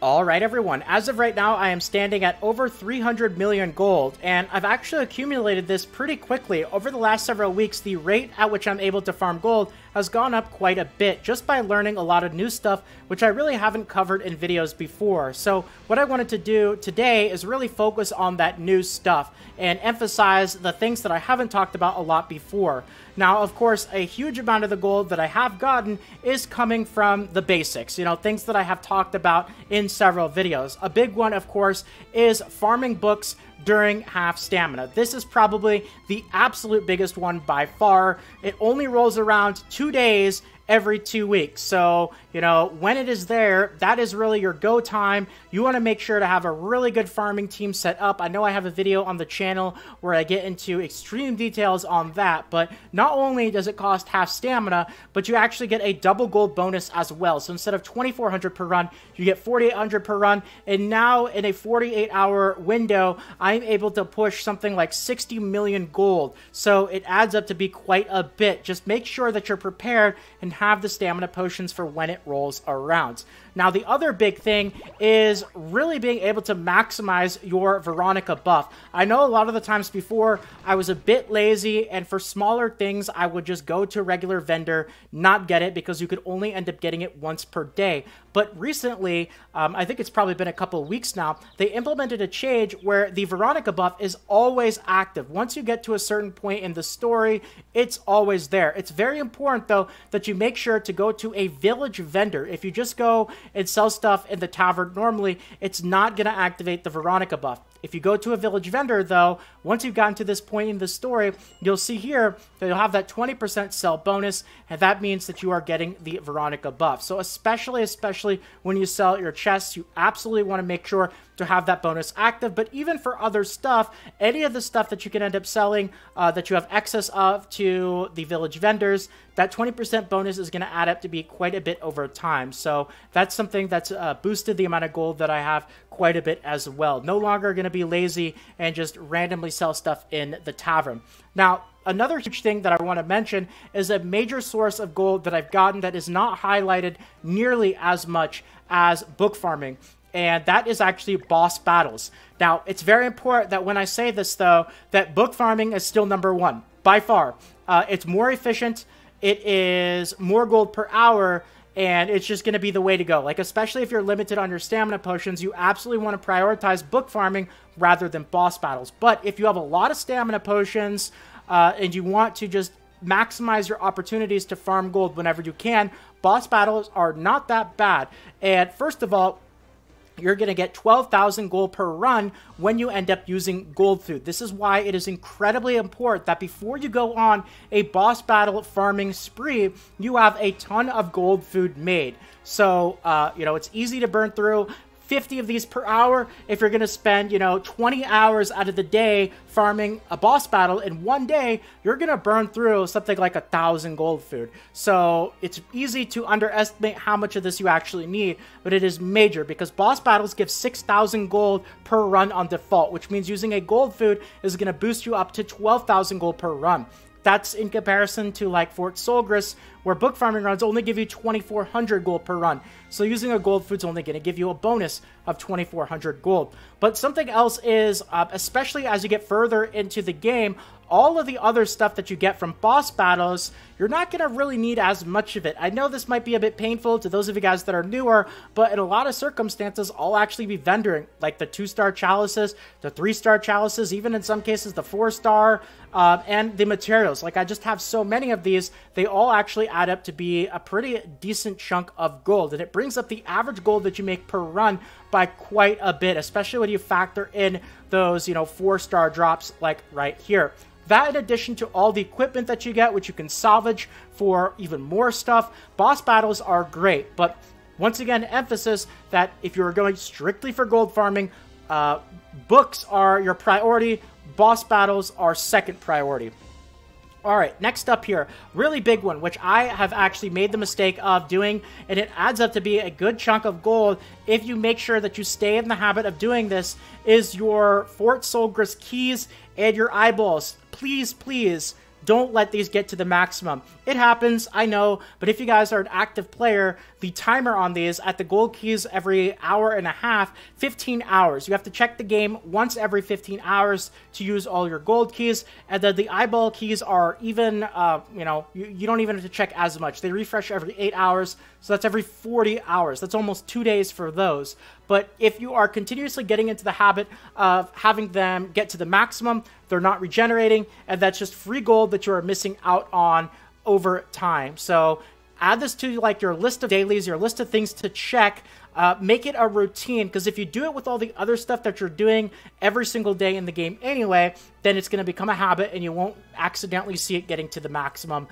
Alright everyone, as of right now I am standing at over 300 million gold, and I've actually accumulated this pretty quickly. Over the last several weeks, the rate at which I'm able to farm gold has gone up quite a bit, just by learning a lot of new stuff, which I really haven't covered in videos before. So what I wanted to do today is really focus on that new stuff, and emphasize the things that I haven't talked about a lot before. Now, of course, a huge amount of the gold that I have gotten is coming from the basics, you know, things that I have talked about in several videos. A big one, of course, is farming books during half stamina. This is probably the absolute biggest one by far. It only rolls around 2 days every 2 weeks. So, you know, when it is there, that is really your go time. You want to make sure to have a really good farming team set up. I know I have a video on the channel where I get into extreme details on that, but not only does it cost half stamina, but you actually get a double gold bonus as well. So instead of 2,400 per run, you get 4,800 per run, and now in a 48-hour window, I'm able to push something like 60 million gold. So it adds up to be quite a bit. Just make sure that you're prepared and have the stamina potions for when it rolls around. Now, the other big thing is really being able to maximize your Veronica buff. I know a lot of the times before, I was a bit lazy, and for smaller things, I would just go to a regular vendor, not get it, because you could only end up getting it once per day. But recently, I think it's probably been a couple of weeks now, they implemented a change where the Veronica buff is always active. Once you get to a certain point in the story, it's always there. It's very important, though, that you make sure to go to a village vendor. If you just go and sell stuff in the tavern normally, it's not going to activate the Veronica buff. If you go to a village vendor, though, once you've gotten to this point in the story, you'll see here that you'll have that 20% sell bonus, and that means that you are getting the Veronica buff. So especially when you sell your chests, you absolutely want to make sure to have that bonus active. But even for other stuff, any of the stuff that you can end up selling that you have excess of to the village vendors, that 20% bonus is going to add up to be quite a bit over time. So that's something that's boosted the amount of gold that I have quite a bit as well. No longer going to be lazy and just randomly sell stuff in the tavern. Now, another huge thing that I want to mention is a major source of gold that I've gotten that is not highlighted nearly as much as book farming, and that is actually boss battles. Now, it's very important that when I say this, though, that book farming is still #1 by far. It's more efficient, it is more gold per hour, and it's just going to be the way to go. Like, especially if you're limited on your stamina potions, you absolutely want to prioritize book farming rather than boss battles. But if you have a lot of stamina potions and you want to just maximize your opportunities to farm gold whenever you can, boss battles are not that bad. And first of all, you're going to get 12,000 gold per run when you end up using gold food. This is why it is incredibly important that before you go on a boss battle farming spree, you have a ton of gold food made. So, you know, it's easy to burn through 50 of these per hour. If you're going to spend, you know, 20 hours out of the day farming a boss battle in one day, you're going to burn through something like 1,000 gold food. So it's easy to underestimate how much of this you actually need, but it is major because boss battles give 6,000 gold per run on default, which means using a gold food is going to boost you up to 12,000 gold per run. That's in comparison to like Fort Solgris, where book farming runs only give you 2,400 gold per run. So using a gold food's only going to give you a bonus of 2,400 gold. But something else is, especially as you get further into the game, all of the other stuff that you get from boss battles, you're not going to really need as much of it. I know this might be a bit painful to those of you guys that are newer, but in a lot of circumstances, I'll actually be vendoring, like the 2-star chalices, the 3-star chalices, even in some cases the 4-star, and the materials. Like, I just have so many of these, they all actually add up to be a pretty decent chunk of gold, and it brings up the average gold that you make per run by quite a bit, especially when you factor in those, you know, 4-star drops like right here. That, in addition to all the equipment that you get, which you can salvage for even more stuff, boss battles are great. But once again, emphasis that if you're going strictly for gold farming, books are your priority, boss battles are second priority. Alright, next up here, really big one, which I have actually made the mistake of doing, and it adds up to be a good chunk of gold if you make sure that you stay in the habit of doing this, is your Fort Solgris keys and your eyeballs. Please, please, don't let these get to the maximum. It happens, I know, but if you guys are an active player, the timer on these at the gold keys every hour and a half, 15 hours. You have to check the game once every 15 hours to use all your gold keys, and then the eyeball keys are even, you know, you don't even have to check as much. They refresh every 8 hours, so that's every 40 hours. That's almost 2 days for those. But if you are continuously getting into the habit of having them get to the maximum, they're not regenerating, and that's just free gold that you are missing out on over time. So add this to like your list of dailies, your list of things to check. Make it a routine, because if you do it with all the other stuff that you're doing every single day in the game anyway, then it's going to become a habit and you won't accidentally see it getting to the maximum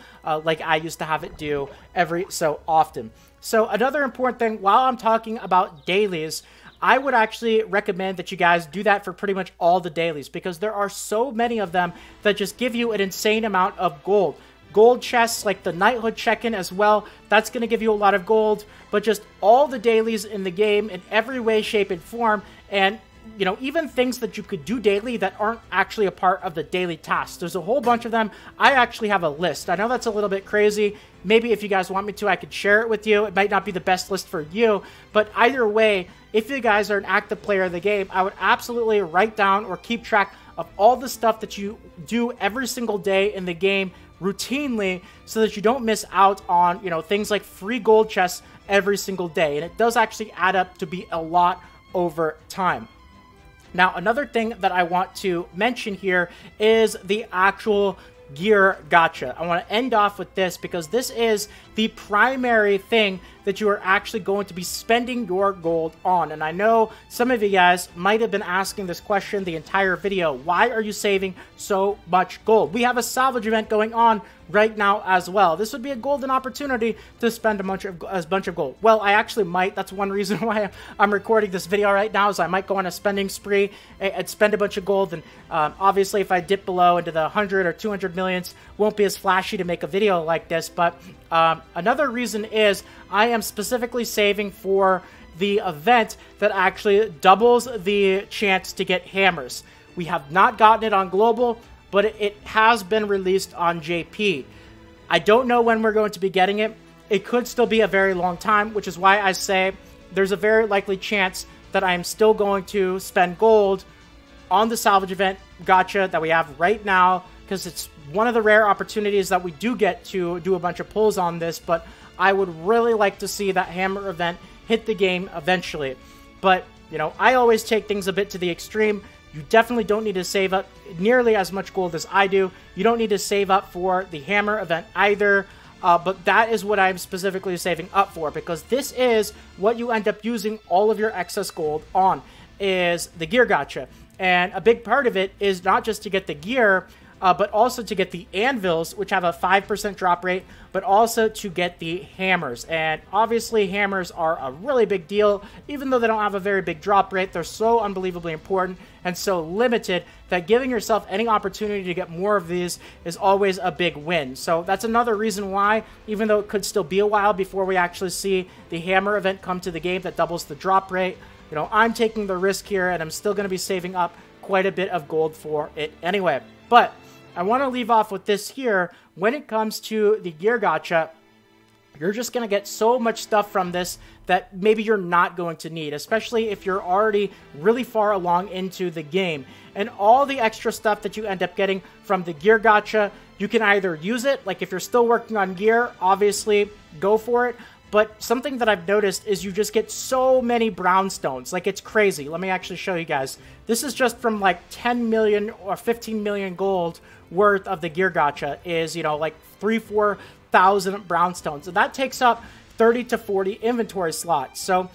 like I used to have it do every so often. So another important thing, while I'm talking about dailies, I would actually recommend that you guys do that for pretty much all the dailies, because there are so many of them that just give you an insane amount of gold. Gold chests, like the knighthood check-in as well, that's going to give you a lot of gold, but just all the dailies in the game in every way, shape, and form, and you know, even things that you could do daily that aren't actually a part of the daily tasks. There's a whole bunch of them. I actually have a list. I know that's a little bit crazy. Maybe if you guys want me to, I could share it with you. It might not be the best list for you, but either way, if you guys are an active player of the game, I would absolutely write down or keep track of all the stuff that you do every single day in the game routinely, so that you don't miss out on, you know, things like free gold chests every single day. And it does actually add up to be a lot over time. Now, another thing that I want to mention here is the actual gear gacha. I want to end off with this, because this is the primary thing that you are actually going to be spending your gold on. And I know some of you guys might have been asking this question the entire video. Why are you saving so much gold? We have a salvage event going on right now as well. This would be a golden opportunity to spend a bunch of gold. Well, I actually might. That's one reason why I'm recording this video right now, is I might go on a spending spree and spend a bunch of gold. And obviously, if I dip below into the 100 or 200 millions, won't be as flashy to make a video like this. But another reason is I am specifically saving for the event that actually doubles the chance to get hammers. We have not gotten it on global, but it has been released on JP. I don't know when we're going to be getting it. It could still be a very long time, which is why I say there's a very likely chance that I'm still going to spend gold on the salvage event gacha that we have right now, because it's one of the rare opportunities that we do get to do a bunch of pulls on this, but I would really like to see that hammer event hit the game eventually. But, you know, I always take things a bit to the extreme. You definitely don't need to save up nearly as much gold as I do. You don't need to save up for the hammer event either. But that is what I'm specifically saving up for, because this is what you end up using all of your excess gold on, is the gear gacha. And a big part of it is not just to get the gear, but also to get the anvils, which have a 5% drop rate, but also to get the hammers. And obviously, hammers are a really big deal. Even though they don't have a very big drop rate, they're so unbelievably important and so limited that giving yourself any opportunity to get more of these is always a big win. So that's another reason why, even though it could still be a while before we actually see the hammer event come to the game that doubles the drop rate, you know, I'm taking the risk here, and I'm still going to be saving up quite a bit of gold for it anyway. But I want to leave off with this here. When it comes to the gear gacha, you're just going to get so much stuff from this that maybe you're not going to need, especially if you're already really far along into the game. And all the extra stuff that you end up getting from the gear gacha, you can either use it, like if you're still working on gear, obviously go for it. But something that I've noticed is you just get so many brownstones. Like, it's crazy. Let me actually show you guys. This is just from like 10 million or 15 million gold worth of the gear gacha is, you know, like 3,000-4,000 brownstones. And that takes up 30 to 40 inventory slots. So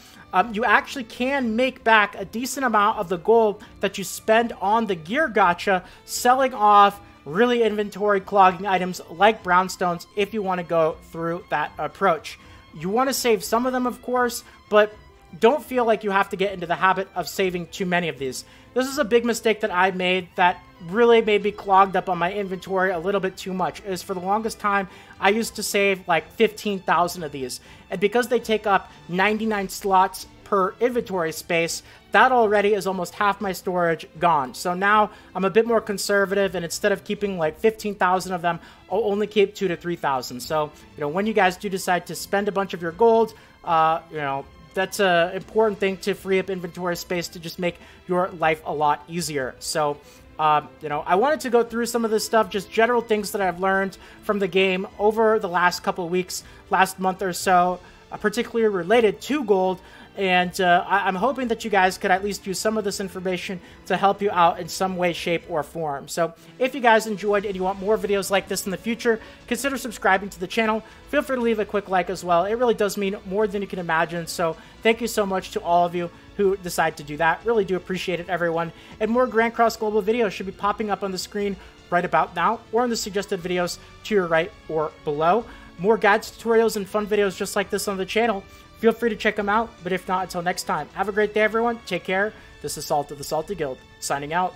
you actually can make back a decent amount of the gold that you spend on the gear gacha selling off really inventory clogging items like brownstones if you want to go through that approach. You want to save some of them, of course, but don't feel like you have to get into the habit of saving too many of these. This is a big mistake that I made that really made me clogged up on my inventory a little bit too much. Is for the longest time, I used to save like 15,000 of these. And because they take up 99 slots per inventory space, that already is almost half my storage gone. So now I'm a bit more conservative, and instead of keeping like 15,000 of them, I'll only keep 2,000 to 3,000. So, you know, when you guys do decide to spend a bunch of your gold, you know, that's an important thing to free up inventory space to just make your life a lot easier. So, you know, I wanted to go through some of this stuff, just general things that I've learned from the game over the last couple of weeks, last month or so, particularly related to gold. And I'm hoping that you guys could at least use some of this information to help you out in some way, shape, or form. So if you guys enjoyed and you want more videos like this in the future, consider subscribing to the channel. Feel free to leave a quick like as well. It really does mean more than you can imagine. So thank you so much to all of you who decide to do that. Really do appreciate it, everyone. And more Grand Cross Global videos should be popping up on the screen right about now, or in the suggested videos to your right or below. More guides, tutorials, and fun videos just like this on the channel. Feel free to check them out, but if not, until next time, have a great day, everyone. Take care. This is Salt of the Salty Guild, signing out.